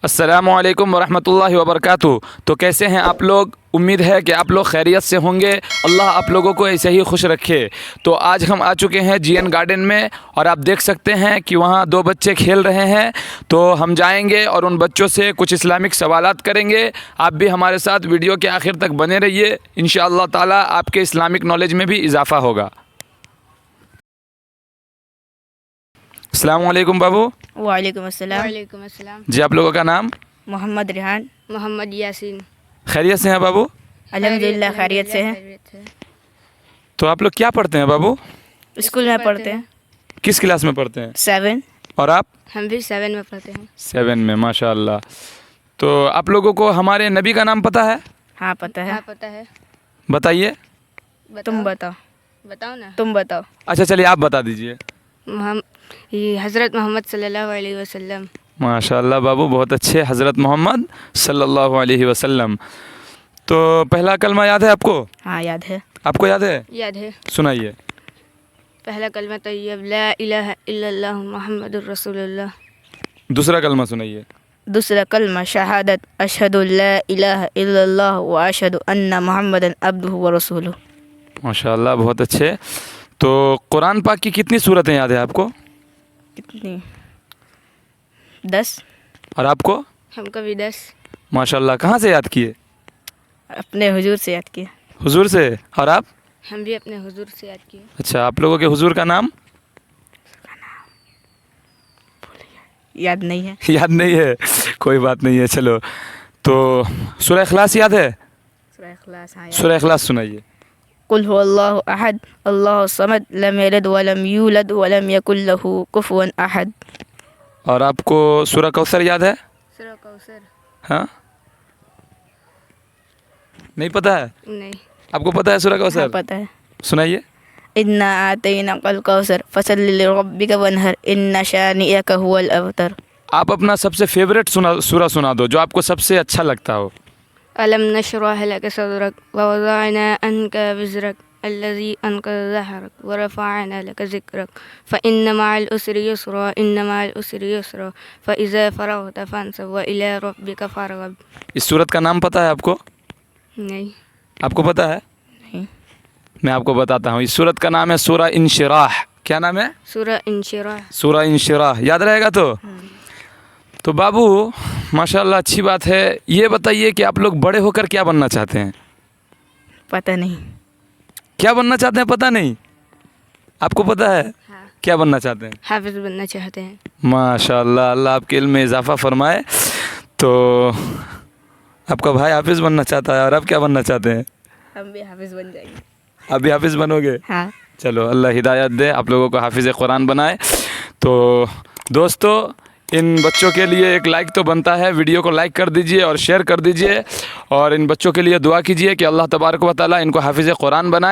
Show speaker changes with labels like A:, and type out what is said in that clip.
A: السلام علیکم ورحمۃ اللہ وبرکاتہ۔ تو کیسے ہیں آپ لوگ؟ امید ہے کہ آپ لوگ خیریت سے ہوں گے۔ اللہ آپ لوگوں کو ایسے ہی خوش رکھے۔ تو آج ہم آ چکے ہیں جی این گارڈن میں، اور آپ دیکھ سکتے ہیں کہ وہاں دو بچے کھیل رہے ہیں۔ تو ہم جائیں گے اور ان بچوں سے کچھ اسلامک سوالات کریں گے۔ آپ بھی ہمارے ساتھ ویڈیو کے آخر تک بنے رہیے، انشاءاللہ تعالی آپ کے اسلامک نالج میں بھی اضافہ ہوگا۔ السلام علیکم بابو۔
B: وعلیکم السلام۔
C: وعلیکم السلام۔
A: جی آپ لوگوں کا نام؟
B: محمد ریحان۔
C: محمد یاسین۔
A: خیریت سے ہیں بابو؟
B: الحمدللہ خیریت سے ہیں۔
C: خیریت ہے۔
A: تو آپ لوگ کیا پڑھتے ہیں بابو؟
B: اسکول میں پڑھتے ہیں،
A: کس کلاس میں پڑھتے ہیں؟
B: 7۔
A: اور آپ؟
C: ہم بھی 7 میں پڑھتے ہیں۔
A: 7 میں، ماشاء اللہ۔ تو آپ لوگوں کو ہمارے نبی کا نام پتہ ہے؟
B: ہاں پتہ ہے۔
C: ہاں پتہ ہے۔
A: بتائیے۔
B: تم بتاؤ۔
C: بتاؤ نا۔
B: تم بتاؤ۔
A: اچھا چلیے آپ بتا دیجئے۔
C: یہ حضرت محمد صلی اللہ علیہ وسلم۔
A: ماشاء اللہ بابو، بہت اچھے، حضرت محمد صلی اللہ علیہ وسلم۔ تو پہلا کلمہ یاد ہے آپ کو؟
B: ہاں یاد ہے۔
A: آپ کو یاد ہے؟
C: یاد ہے۔
A: سنائیے۔
C: پہلا کلمہ طیب لا الہ الا اللہ محمد الرسول اللہ۔
A: دوسرا کلمہ سنائیے۔
B: دوسرا کلمہ شہادت اشہد لا الہ الا اللہ و اشہد ان محمد عبدہ و رسولہ۔
A: ماشاء اللہ، بہت اچھے۔ تو قرآن پاک کی کتنی سورتیں یاد ہیں آپ کو؟
B: کتنی؟ 10۔
A: اور آپ کو؟
C: ہم کو بھی 10۔
A: ماشاء اللہ، کہاں سے یاد کیے؟
B: اپنے حضور سے یاد کیا۔
A: حضور سے۔ اور آپ؟
C: ہم بھی اپنے حضور سے یاد کیے۔
A: اچھا، آپ لوگوں کے حضور کا نام؟
B: یاد نہیں ہے۔
A: یاد نہیں ہے، کوئی بات نہیں ہے، چلو۔ تو سورہ اخلاص یاد ہے؟
B: سورہ اخلاص ہاں۔
A: سورہ اخلاص سنائیے۔
B: قل هو اللہ احد اللہ الصمد لم یلد ولم یولد ولم یکن له کفوا احد۔
A: اور آپ کو سورہ کوثر یاد ہے؟
C: سورہ کوثر
A: ہاں؟ نہیں پتہ ہے؟
C: نہیں۔
A: آپ کو پتہ ہے سورہ
B: ہاں
A: کوثر؟
B: پتہ ہے۔
A: سنائیے۔
B: انا آتیناک الکوثر فصل لربک وانحر ان شانئک هو الابتر۔
A: آپ اپنا سب سے فیوریٹ سورہ سنا دو، جو آپ کو سب سے اچھا لگتا ہو۔
C: الم نشرح لك صدرك ووضعنا عنك وزرك الذي انقض ظهرك ورفعنا لك ذكرك فإن مع العسر يسرا إن مع العسر يسرا فإذا فرغت فانصب وإلى ربك فارغب۔
A: اس سورت کا نام پتہ ہے آپ کو؟
C: نہیں۔
A: آپ کو پتہ ہے؟
B: نہیں۔
A: میں آپ کو بتاتا ہوں۔ اس سورت کا نام ہے سورہ انشراح۔ کیا نام ہے؟
C: سورہ انشراح۔
A: سورہ انشراح، یاد رہے گا تو بابو ماشاء اللہ اچھی بات ہے۔ یہ بتائیے کہ آپ لوگ بڑے ہو کر کیا بننا چاہتے ہیں؟
B: پتہ نہیں۔
A: کیا بننا چاہتے ہیں پتہ نہیں؟ آپ کو پتہ ہے
C: ہاں۔
A: کیا بننا چاہتے ہیں؟
C: حافظ بننا چاہتے ہیں۔
A: ماشاء اللہ، اللہ آپ کے علم میں اضافہ فرمائے۔ تو آپ کا بھائی حافظ بننا چاہتا ہے، اور آپ کیا بننا چاہتے ہیں؟
B: ہم بھی حافظ بن جائیں گے۔
A: آپ بھی حافظ بنو گے؟
B: ہاں۔
A: چلو، اللہ ہدایت دے، آپ لوگوں کو حافظ قرآن بنائے۔ تو دوستو، ان بچوں کے لیے ایک لائک تو بنتا ہے، ویڈیو کو لائک کر دیجئے اور شیئر کر دیجئے، اور ان بچوں کے لیے دعا کیجئے کہ اللہ تبارک و تعالیٰ ان کو حافظ قرآن بنائے۔